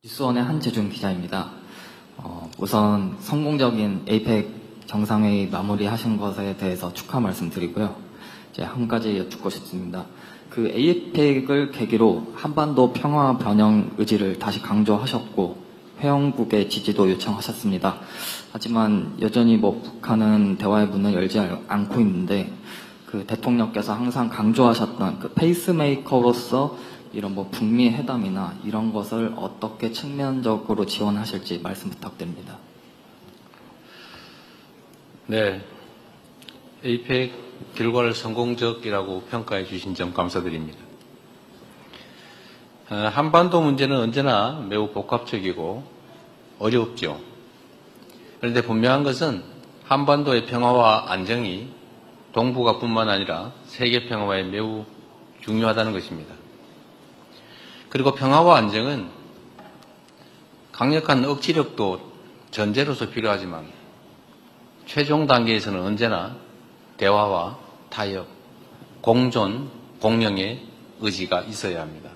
뉴스원의 한재준 기자입니다. 우선 성공적인 에이펙 정상회의 마무리하신 것에 대해서 축하 말씀드리고요. 이제 한 가지 여쭙고 싶습니다. 그 에이펙을 계기로 한반도 평화 변형 의지를 다시 강조하셨고 회원국의 지지도 요청하셨습니다. 하지만 여전히 북한은 대화의 문을 열지 않고 있는데 그 대통령께서 항상 강조하셨던 그 페이스메이커로서 이런 북미 회담이나 이런 것을 어떻게 측면적으로 지원하실지 말씀 부탁드립니다. 네, 에이펙 결과를 성공적이라고 평가해 주신 점 감사드립니다. 한반도 문제는 언제나 매우 복합적이고 어렵죠. 그런데 분명한 것은 한반도의 평화와 안정이 동북아뿐만 아니라 세계 평화에 매우 중요하다는 것입니다. 그리고 평화와 안정은 강력한 억지력도 전제로서 필요하지만 최종 단계에서는 언제나 대화와 타협, 공존, 공영의 의지가 있어야 합니다.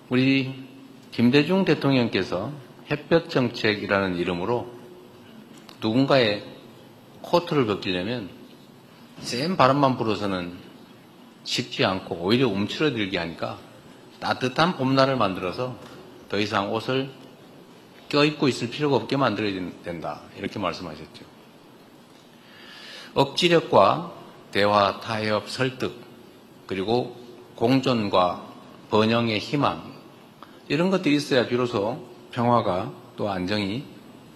우리 김대중 대통령께서 햇볕 정책이라는 이름으로 누군가의 코트를 벗기려면 센 바람만 불어서는 식지 않고 오히려 움츠러들게 하니까 따뜻한 봄날을 만들어서 더 이상 옷을 껴입고 있을 필요가 없게 만들어야 된다. 이렇게 말씀하셨죠. 억지력과 대화, 타협, 설득, 그리고 공존과 번영의 희망, 이런 것들이 있어야 비로소 평화가 또 안정이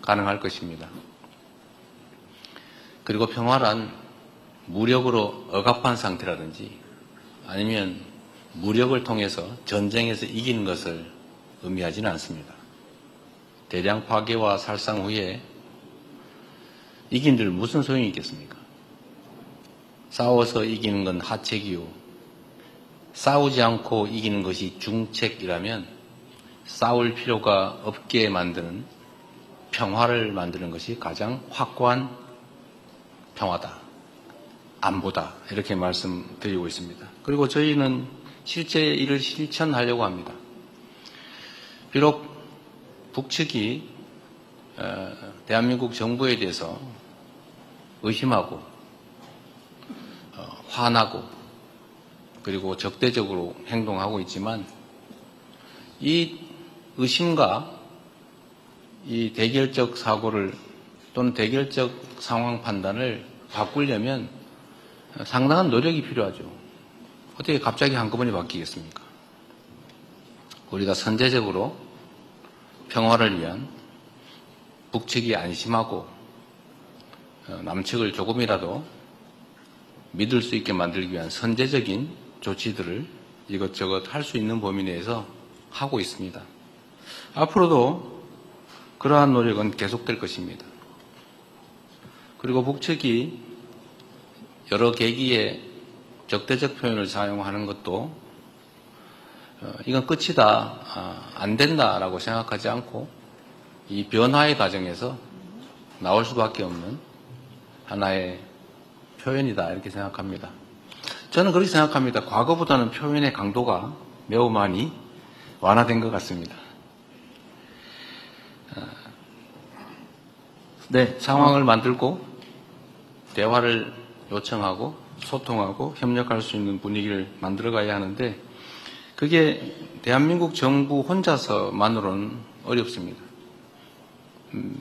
가능할 것입니다. 그리고 평화란 무력으로 억압한 상태라든지 아니면 무력을 통해서 전쟁에서 이기는 것을 의미하지는 않습니다. 대량 파괴와 살상 후에 이긴들 무슨 소용이 있겠습니까? 싸워서 이기는 건 하책이요. 싸우지 않고 이기는 것이 중책이라면 싸울 필요가 없게 만드는 평화를 만드는 것이 가장 확고한 평화다. 안보다. 이렇게 말씀드리고 있습니다. 그리고 저희는 실제 이를 실천하려고 합니다. 비록 북측이 대한민국 정부에 대해서 의심하고 화나고 그리고 적대적으로 행동하고 있지만 이 의심과 이 대결적 사고를 또는 대결적 상황 판단을 바꾸려면 상당한 노력이 필요하죠. 어떻게 갑자기 한꺼번에 바뀌겠습니까? 우리가 선제적으로 평화를 위한 북측이 안심하고 남측을 조금이라도 믿을 수 있게 만들기 위한 선제적인 조치들을 이것저것 할 수 있는 범위 내에서 하고 있습니다. 앞으로도 그러한 노력은 계속될 것입니다. 그리고 북측이 여러 계기에 적대적 표현을 사용하는 것도 이건 끝이다, 안 된다라고 생각하지 않고 이 변화의 과정에서 나올 수밖에 없는 하나의 표현이다 이렇게 생각합니다. 저는 그렇게 생각합니다. 과거보다는 표현의 강도가 매우 많이 완화된 것 같습니다. 네, 상황을 만들고 대화를 요청하고 소통하고 협력할 수 있는 분위기를 만들어가야 하는데 그게 대한민국 정부 혼자서만으로는 어렵습니다.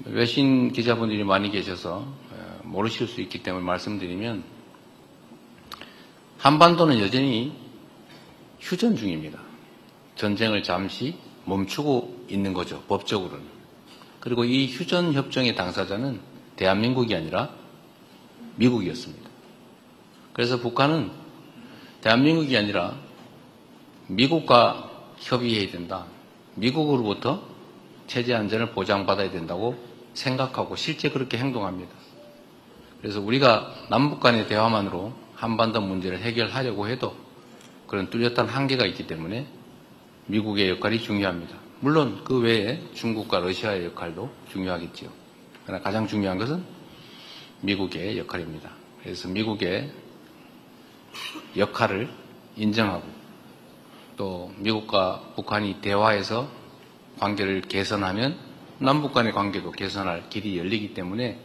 외신 기자분들이 많이 계셔서 모르실 수 있기 때문에 말씀드리면 한반도는 여전히 휴전 중입니다. 전쟁을 잠시 멈추고 있는 거죠. 법적으로는. 그리고 이 휴전 협정의 당사자는 대한민국이 아니라 미국이었습니다. 그래서 북한은 대한민국이 아니라 미국과 협의해야 된다. 미국으로부터 체제 안전을 보장받아야 된다고 생각하고 실제 그렇게 행동합니다. 그래서 우리가 남북 간의 대화만으로 한반도 문제를 해결하려고 해도 그런 뚜렷한 한계가 있기 때문에 미국의 역할이 중요합니다. 물론 그 외에 중국과 러시아의 역할도 중요하겠죠. 그러나 가장 중요한 것은 미국의 역할입니다. 그래서 미국의 역할을 인정하고 또 미국과 북한이 대화해서 관계를 개선하면 남북 간의 관계도 개선할 길이 열리기 때문에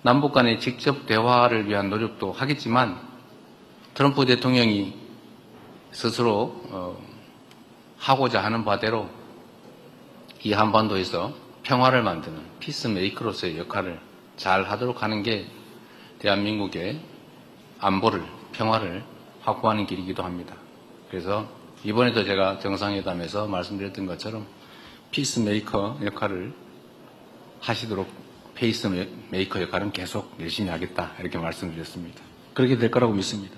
남북 간의 직접 대화를 위한 노력도 하겠지만 트럼프 대통령이 스스로 하고자 하는 바대로 이 한반도에서 평화를 만드는 피스메이커로서의 역할을 잘 하도록 하는 게 대한민국의 안보를, 평화를 확보하는 길이기도 합니다. 그래서 이번에도 제가 정상회담에서 말씀드렸던 것처럼 피스메이커 역할을 하시도록 페이스메이커 역할은 계속 열심히 하겠다 이렇게 말씀드렸습니다. 그렇게 될 거라고 믿습니다.